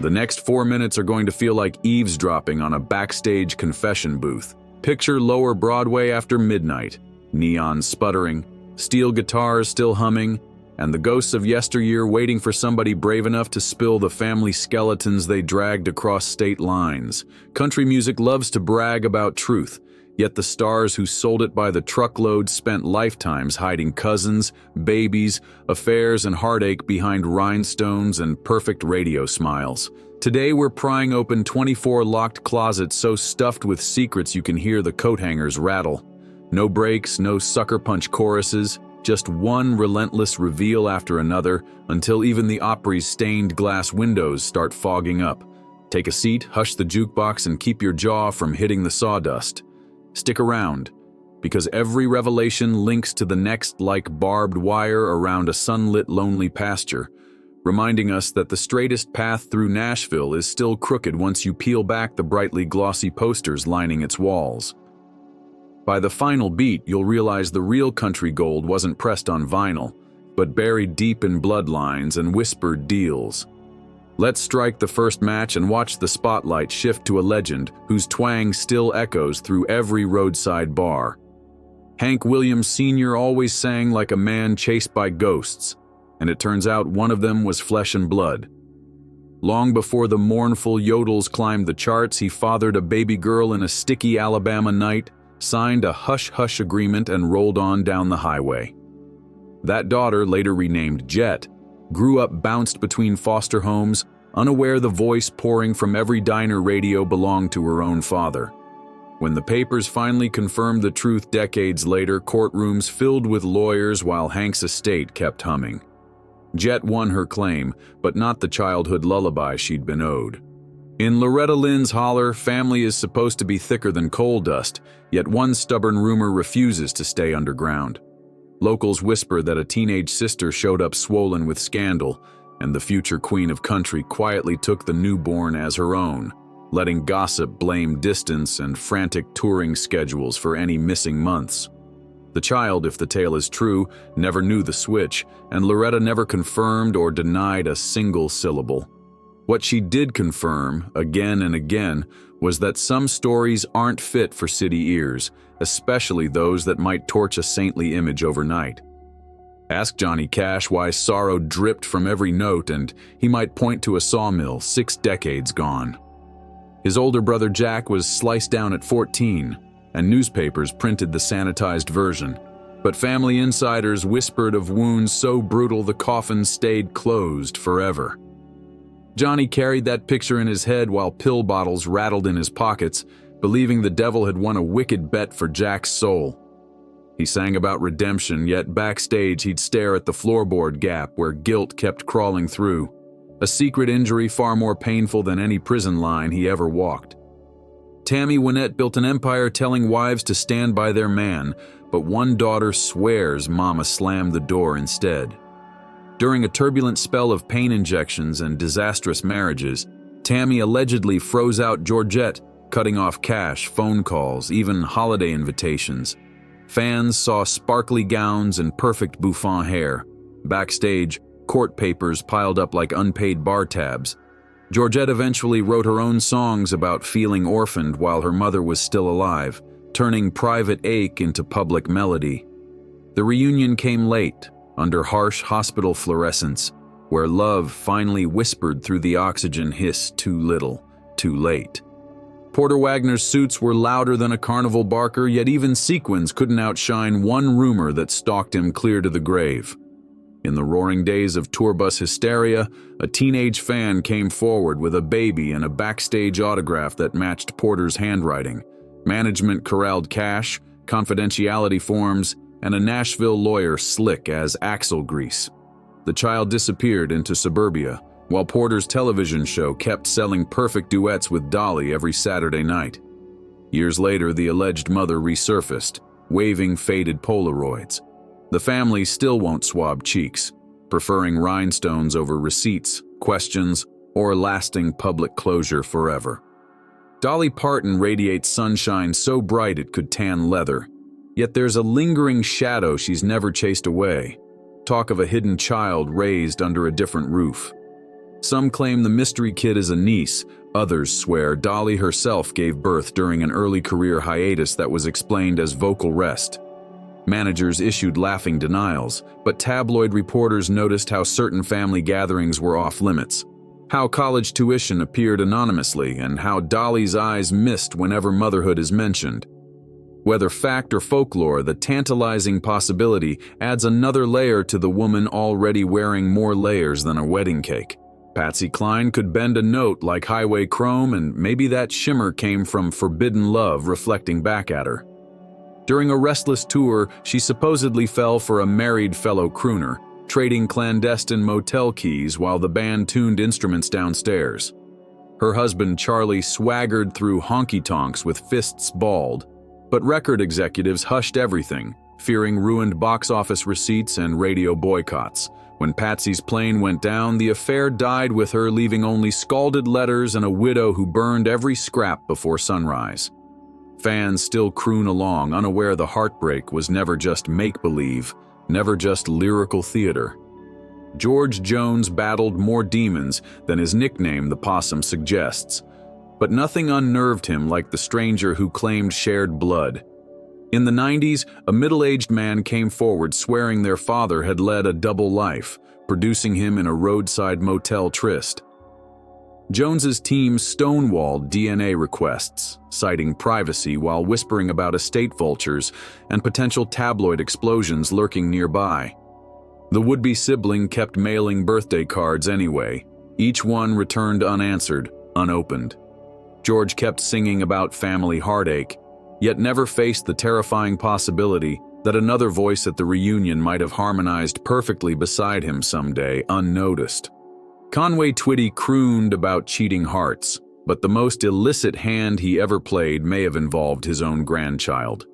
The next 4 minutes are going to feel like eavesdropping on a backstage confession booth. Picture Lower Broadway after midnight, neon sputtering, steel guitars still humming, and the ghosts of yesteryear waiting for somebody brave enough to spill the family skeletons they dragged across state lines. Country music loves to brag about truth, yet the stars who sold it by the truckload spent lifetimes hiding cousins, babies, affairs, and heartache behind rhinestones and perfect radio smiles. Today we're prying open 24 locked closets so stuffed with secrets you can hear the coat hangers rattle. No breaks, no sucker punch choruses, just one relentless reveal after another until even the Opry's stained glass windows start fogging up. Take a seat, hush the jukebox, and keep your jaw from hitting the sawdust. Stick around, because every revelation links to the next like barbed wire around a sunlit, lonely pasture, reminding us that the straightest path through Nashville is still crooked once you peel back the brightly glossy posters lining its walls. By the final beat, you'll realize the real country gold wasn't pressed on vinyl, but buried deep in bloodlines and whispered deals. Let's strike the first match and watch the spotlight shift to a legend whose twang still echoes through every roadside bar. Hank Williams Sr. always sang like a man chased by ghosts, and it turns out one of them was flesh and blood. Long before the mournful yodels climbed the charts, he fathered a baby girl in a sticky Alabama night, signed a hush-hush agreement, and rolled on down the highway. That daughter, later renamed Jet, grew up bounced between foster homes, unaware the voice pouring from every diner radio belonged to her own father. When the papers finally confirmed the truth decades later, courtrooms filled with lawyers while Hank's estate kept humming. Jet won her claim, but not the childhood lullaby she'd been owed. In Loretta Lynn's holler, family is supposed to be thicker than coal dust, yet one stubborn rumor refuses to stay underground. Locals whisper that a teenage sister showed up swollen with scandal, and the future queen of country quietly took the newborn as her own, letting gossip blame distance and frantic touring schedules for any missing months. The child, if the tale is true, never knew the switch, and Loretta never confirmed or denied a single syllable. What she did confirm, again and again, was that some stories aren't fit for city ears, especially those that might torch a saintly image overnight. Ask Johnny Cash why sorrow dripped from every note, and he might point to a sawmill 6 decades gone. His older brother Jack was sliced down at 14, and newspapers printed the sanitized version, but family insiders whispered of wounds so brutal the coffin stayed closed forever. Johnny carried that picture in his head while pill bottles rattled in his pockets, believing the devil had won a wicked bet for Jack's soul. He sang about redemption, yet backstage he'd stare at the floorboard gap where guilt kept crawling through, a secret injury far more painful than any prison line he ever walked. Tammy Wynette built an empire telling wives to stand by their man, but one daughter swears Mama slammed the door instead. During a turbulent spell of pain injections and disastrous marriages, Tammy allegedly froze out Georgette, cutting off cash, phone calls, even holiday invitations. Fans saw sparkly gowns and perfect bouffant hair. Backstage, court papers piled up like unpaid bar tabs. Georgette eventually wrote her own songs about feeling orphaned while her mother was still alive, turning private ache into public melody. The reunion came late, under harsh hospital fluorescence, where love finally whispered through the oxygen hiss, too little, too late. Porter Wagner's suits were louder than a carnival barker, yet even sequins couldn't outshine one rumor that stalked him clear to the grave. In the roaring days of tour bus hysteria, a teenage fan came forward with a baby and a backstage autograph that matched Porter's handwriting. Management corralled cash, confidentiality forms, and a Nashville lawyer slick as axle grease. The child disappeared into suburbia, while Porter's television show kept selling perfect duets with Dolly every Saturday night. Years later, the alleged mother resurfaced, waving faded Polaroids. The family still won't swab cheeks, preferring rhinestones over receipts, questions, or lasting public closure forever. Dolly Parton radiates sunshine so bright it could tan leather, yet there's a lingering shadow she's never chased away. Talk of a hidden child raised under a different roof. Some claim the mystery kid is a niece. Others swear Dolly herself gave birth during an early career hiatus that was explained as vocal rest. Managers issued laughing denials, but tabloid reporters noticed how certain family gatherings were off-limits, how college tuition appeared anonymously, and how Dolly's eyes mist whenever motherhood is mentioned. Whether fact or folklore, the tantalizing possibility adds another layer to the woman already wearing more layers than a wedding cake. Paty Klein could bend a note like highway chrome, and maybe that shimmer came from forbidden love reflecting back at her. During a restless tour, she supposedly fell for a married fellow crooner, trading clandestine motel keys while the band tuned instruments downstairs. Her husband Charlie swaggered through honky-tonks with fists balled, but record executives hushed everything, fearing ruined box office receipts and radio boycotts. When Patsy's plane went down, the affair died with her, leaving only scalded letters and a widow who burned every scrap before sunrise. Fans still croon along, unaware the heartbreak was never just make-believe, never just lyrical theater. George Jones battled more demons than his nickname, the Possum, suggests, but nothing unnerved him like the stranger who claimed shared blood. In the 90s, a middle-aged man came forward swearing their father had led a double life, producing him in a roadside motel tryst. Jones's team stonewalled DNA requests, citing privacy while whispering about estate vultures and potential tabloid explosions lurking nearby. The would-be sibling kept mailing birthday cards anyway, each one returned unanswered, unopened. George kept singing about family heartache, yet never faced the terrifying possibility that another voice at the reunion might have harmonized perfectly beside him someday, unnoticed. Conway Twitty crooned about cheating hearts, but the most illicit hand he ever played may have involved his own grandchild.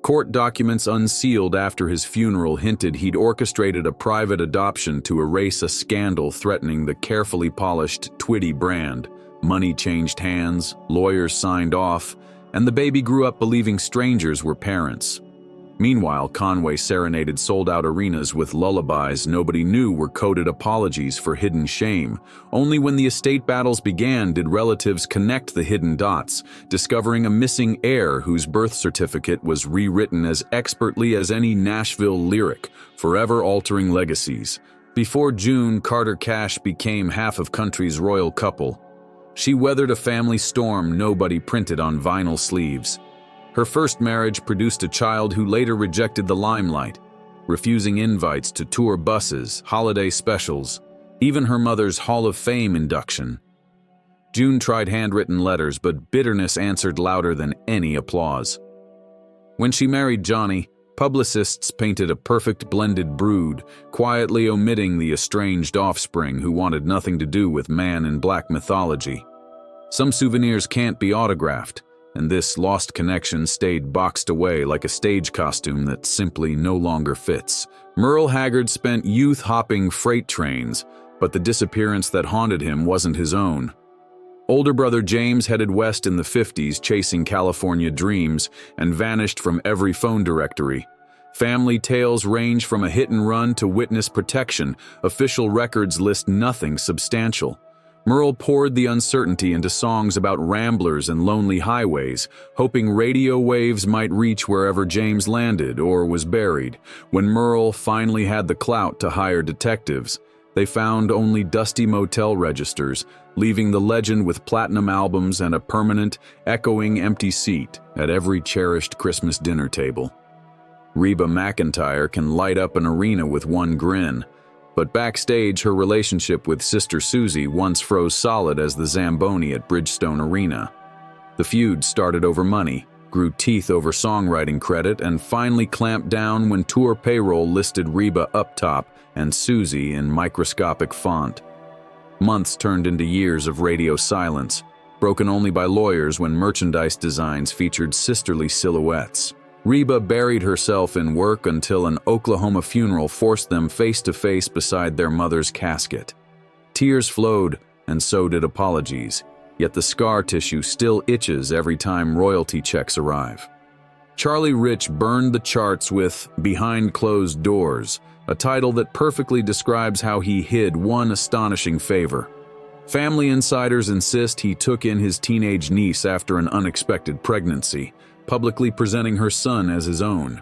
Court documents unsealed after his funeral hinted he'd orchestrated a private adoption to erase a scandal threatening the carefully polished Twitty brand. Money changed hands, lawyers signed off, and the baby grew up believing strangers were parents. Meanwhile, Conway serenaded sold-out arenas with lullabies nobody knew were coded apologies for hidden shame. Only when the estate battles began did relatives connect the hidden dots, discovering a missing heir whose birth certificate was rewritten as expertly as any Nashville lyric, forever altering legacies. Before June, Carter Cash became half of country's royal couple. She weathered a family storm nobody printed on vinyl sleeves. Her first marriage produced a child who later rejected the limelight, refusing invites to tour buses, holiday specials, even her mother's Hall of Fame induction. June tried handwritten letters, but bitterness answered louder than any applause. When she married Johnny, publicists painted a perfect blended brood, quietly omitting the estranged offspring who wanted nothing to do with man in black mythology. Some souvenirs can't be autographed, and this lost connection stayed boxed away like a stage costume that simply no longer fits. Merl Haggard spent youth hopping freight trains, but the disappearance that haunted him wasn't his own. Older brother James headed west in the 50s chasing California dreams and vanished from every phone directory. Family tales range from a hit and run to witness protection. Official records list nothing substantial. Merle poured the uncertainty into songs about ramblers and lonely highways, hoping radio waves might reach wherever James landed or was buried. When Merle finally had the clout to hire detectives, they found only dusty motel registers, leaving the legend with platinum albums and a permanent, echoing empty seat at every cherished Christmas dinner table. Reeba McIntyre can light up an arena with one grin, but backstage her relationship with Sister Susie once froze solid as the Zamboni at Bridgestone Arena. The feud started over money, grew teeth over songwriting credit, and finally clamped down when tour payroll listed Reeba up top and Susie in microscopic font. Months turned into years of radio silence, broken only by lawyers when merchandise designs featured sisterly silhouettes. Reeba buried herself in work until an Oklahoma funeral forced them face-to-face beside their mother's casket. Tears flowed, and so did apologies, yet the scar tissue still itches every time royalty checks arrive. Charlie Rich burned the charts with Behind Closed Doors, a title that perfectly describes how he hid one astonishing favor. Family insiders insist he took in his teenage niece after an unexpected pregnancy, publicly presenting her son as his own.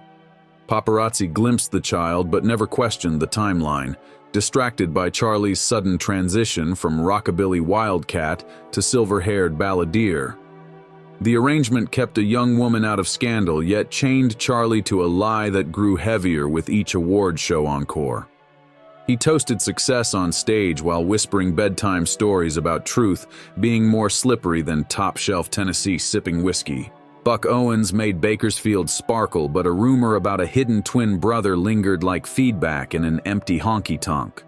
Paparazzi glimpsed the child but never questioned the timeline, distracted by Charlie's sudden transition from rockabilly wildcat to silver-haired balladeer. The arrangement kept a young woman out of scandal, yet chained Charlie to a lie that grew heavier with each award show encore. He toasted success on stage while whispering bedtime stories about truth being more slippery than top-shelf Tennessee sipping whiskey. Buck Owens made Bakersfield sparkle, but a rumor about a hidden twin brother lingered like feedback in an empty honky-tonk.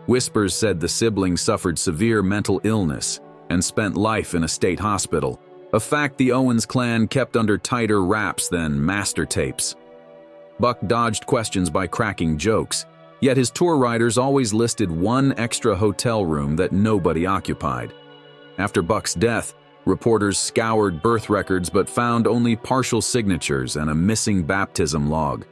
Whispers said the sibling suffered severe mental illness and spent life in a state hospital, a fact the Owens clan kept under tighter wraps than master tapes. Buck dodged questions by cracking jokes, yet his tour riders always listed one extra hotel room that nobody occupied. After Buck's death, reporters scoured birth records but found only partial signatures and a missing baptism log.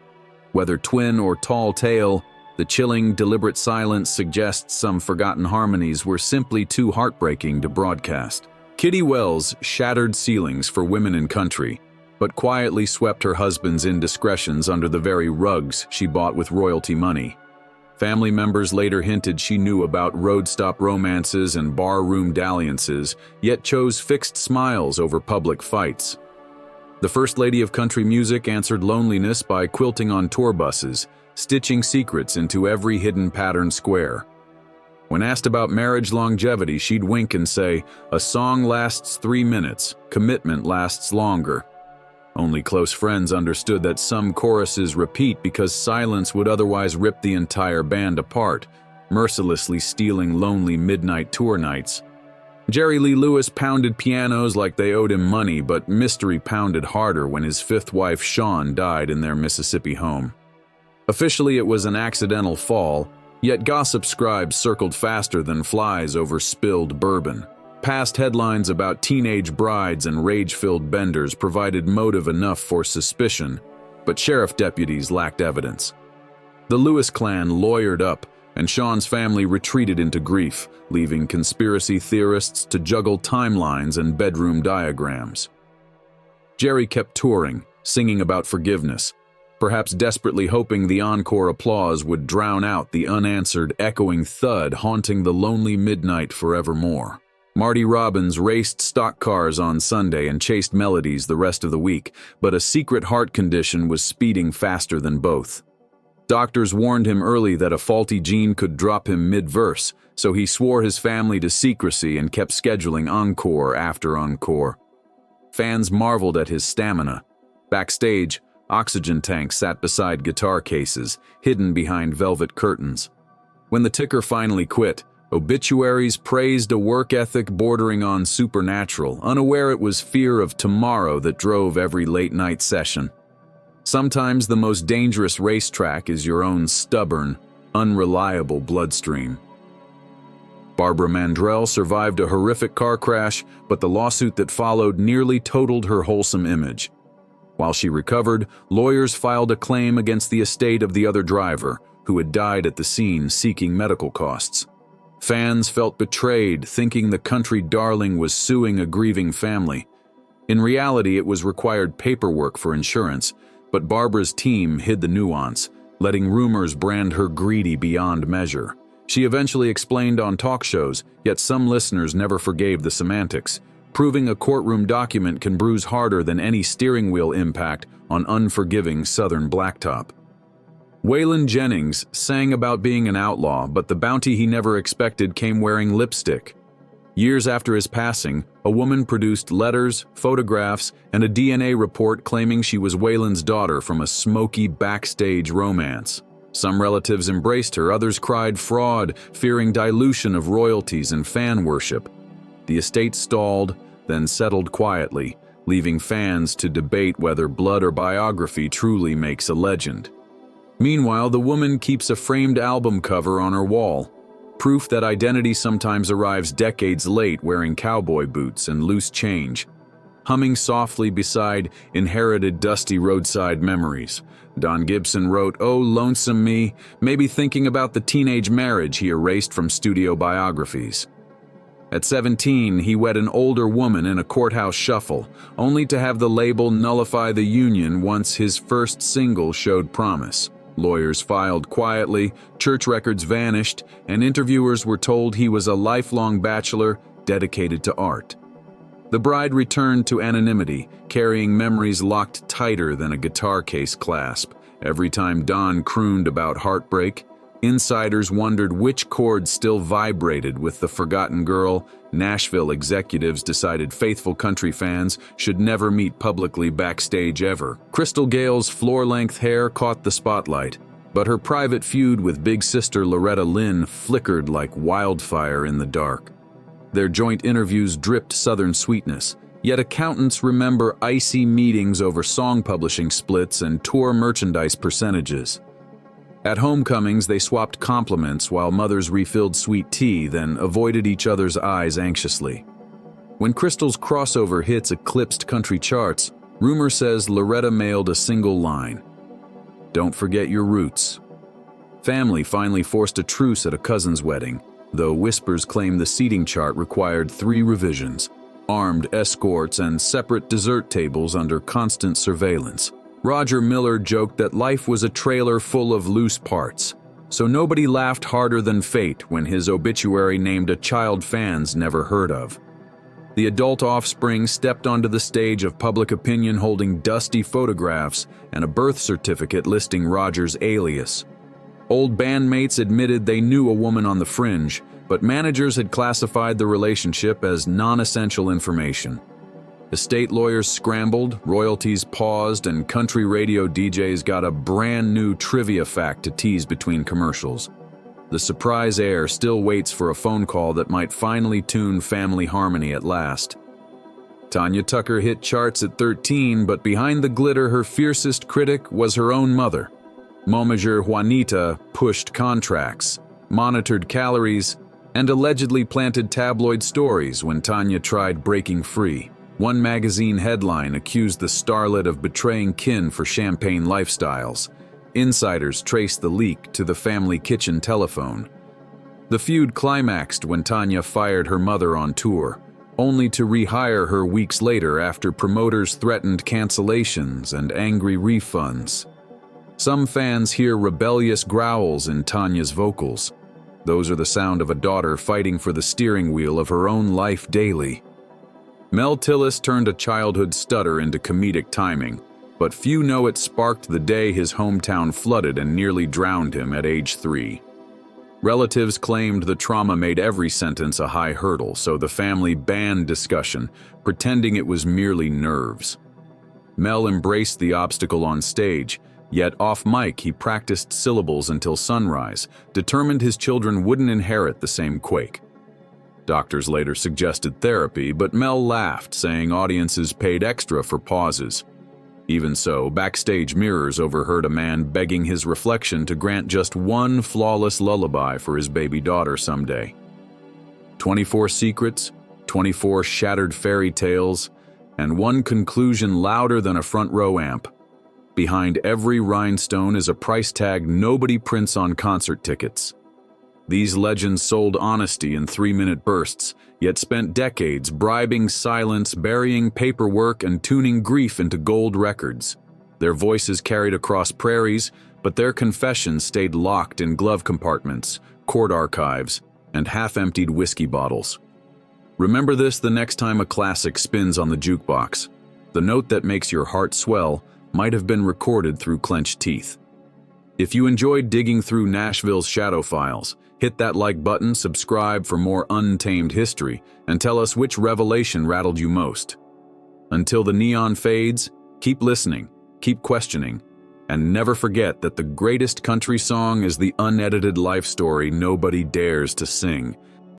Whether twin or tall tale, the chilling, deliberate silence suggests some forgotten harmonies were simply too heartbreaking to broadcast. Kitty Wells shattered ceilings for women in country, but quietly swept her husband's indiscretions under the very rugs she bought with royalty money. Family members later hinted she knew about road-stop romances and bar-room dalliances, yet chose fixed smiles over public fights. The First Lady of Country Music answered loneliness by quilting on tour buses, stitching secrets into every hidden pattern square. When asked about marriage longevity, she'd wink and say, "A song lasts 3 minutes, commitment lasts longer." Only close friends understood that some choruses repeat because silence would otherwise rip the entire band apart, mercilessly stealing lonely midnight tour nights. Jerry Lee Lewis pounded pianos like they owed him money, but mystery pounded harder when his fifth wife, Shawn, died in their Mississippi home. Officially, it was an accidental fall, yet gossip scribes circled faster than flies over spilled bourbon. Past headlines about teenage brides and rage-filled benders provided motive enough for suspicion, but sheriff deputies lacked evidence. The Lewis clan lawyered up, and Shawn's family retreated into grief, leaving conspiracy theorists to juggle timelines and bedroom diagrams. Jerry kept touring, singing about forgiveness, perhaps desperately hoping the encore applause would drown out the unanswered, echoing thud haunting the lonely midnight forevermore. Marty Robbins raced stock cars on Sunday and chased melodies the rest of the week, but a secret heart condition was speeding faster than both. Doctors warned him early that a faulty gene could drop him mid-verse, so he swore his family to secrecy and kept scheduling encore after encore. Fans marveled at his stamina. Backstage, oxygen tanks sat beside guitar cases, hidden behind velvet curtains. When the ticker finally quit, obituaries praised a work ethic bordering on supernatural, unaware it was fear of tomorrow that drove every late-night session. Sometimes the most dangerous racetrack is your own stubborn, unreliable bloodstream. Barbara Mandrel survived a horrific car crash, but the lawsuit that followed nearly totaled her wholesome image. While she recovered, lawyers filed a claim against the estate of the other driver, who had died at the scene seeking medical costs. Fans felt betrayed, thinking the country darling was suing a grieving family. In reality, it was required paperwork for insurance, but Barbara's team hid the nuance, letting rumors brand her greedy beyond measure. She eventually explained on talk shows, yet some listeners never forgave the semantics, proving a courtroom document can bruise harder than any steering wheel impact on unforgiving southern blacktop. Whan Jennings sang about being an outlaw, but the bounty he never expected came wearing lipstick. Years after his passing, a woman produced letters, photographs, and a DNA report claiming she was Whan's daughter from a smoky backstage romance. Some relatives embraced her, others cried fraud, fearing dilution of royalties and fan worship. The estate stalled, then settled quietly, leaving fans to debate whether blood or biography truly makes a legend. Meanwhile, the woman keeps a framed album cover on her wall, proof that identity sometimes arrives decades late wearing cowboy boots and loose change. Humming softly beside inherited dusty roadside memories, Don Gibson wrote, "Oh, lonesome me," maybe thinking about the teenage marriage he erased from studio biographies. At 17, he wed an older woman in a courthouse shuffle, only to have the label nullify the union once his first single showed promise. Lawyers filed quietly, church records vanished, and interviewers were told he was a lifelong bachelor dedicated to art. The bride returned to anonymity, carrying memories locked tighter than a guitar case clasp. Every time Don crooned about heartbreak, insiders wondered which chord still vibrated with the forgotten girl. Nashville executives decided faithful country fans should never meet publicly backstage ever. Crystal Gale's floor-length hair caught the spotlight, but her private feud with big sister Loretta Lynn flickered like wildfire in the dark. Their joint interviews dripped Southern sweetness, yet accountants remember icy meetings over song publishing splits and tour merchandise percentages. At homecomings, they swapped compliments while mothers refilled sweet tea, then avoided each other's eyes anxiously. When Crystal's crossover hits eclipsed country charts, rumor says Loretta mailed a single line: "Don't forget your roots." Family finally forced a truce at a cousin's wedding, though whispers claim the seating chart required 3 revisions, armed escorts and separate dessert tables under constant surveillance. Roger Miller joked that life was a trailer full of loose parts, so nobody laughed harder than fate when his obituary named a child fans never heard of. The adult offspring stepped onto the stage of public opinion holding dusty photographs and a birth certificate listing Roger's alias. Old bandmates admitted they knew a woman on the fringe, but managers had classified the relationship as non-essential information. Estate lawyers scrambled, royalties paused, and country radio DJs got a brand new trivia fact to tease between commercials. The surprise heir still waits for a phone call that might finally tune family harmony at last. Tanya Tucker hit charts at 13, but behind the glitter, her fiercest critic was her own mother. Momager Juanita pushed contracts, monitored calories, and allegedly planted tabloid stories when Tanya tried breaking free. One magazine headline accused the starlet of betraying kin for champagne lifestyles. Insiders traced the leak to the family kitchen telephone. The feud climaxed when Tanya fired her mother on tour, only to rehire her weeks later after promoters threatened cancellations and angry refunds. Some fans hear rebellious growls in Tanya's vocals. Those are the sound of a daughter fighting for the steering wheel of her own life daily. Mel Tillis turned a childhood stutter into comedic timing, but few know it sparked the day his hometown flooded and nearly drowned him at age 3. Relatives claimed the trauma made every sentence a high hurdle, so the family banned discussion, pretending it was merely nerves. Mel embraced the obstacle on stage, yet off mic he practiced syllables until sunrise, determined his children wouldn't inherit the same quake. Doctors later suggested therapy, but Mel laughed, saying audiences paid extra for pauses. Even so, backstage mirrors overheard a man begging his reflection to grant just one flawless lullaby for his baby daughter someday. 24 secrets, 24 shattered fairy tales, and one conclusion louder than a front row amp. Behind every rhinestone is a price tag nobody prints on concert tickets. These legends sold honesty in 3-minute bursts, yet spent decades bribing silence, burying paperwork, and tuning grief into gold records. Their voices carried across prairies, but their confessions stayed locked in glove compartments, court archives, and half-emptied whiskey bottles. Remember this the next time a classic spins on the jukebox. The note that makes your heart swell might have been recorded through clenched teeth. If you enjoyed digging through Nashville's shadow files, hit that like button, subscribe for more untamed history, and tell us which revelation rattled you most. Until the neon fades, keep listening, keep questioning, and never forget that the greatest country song is the unedited life story nobody dares to sing.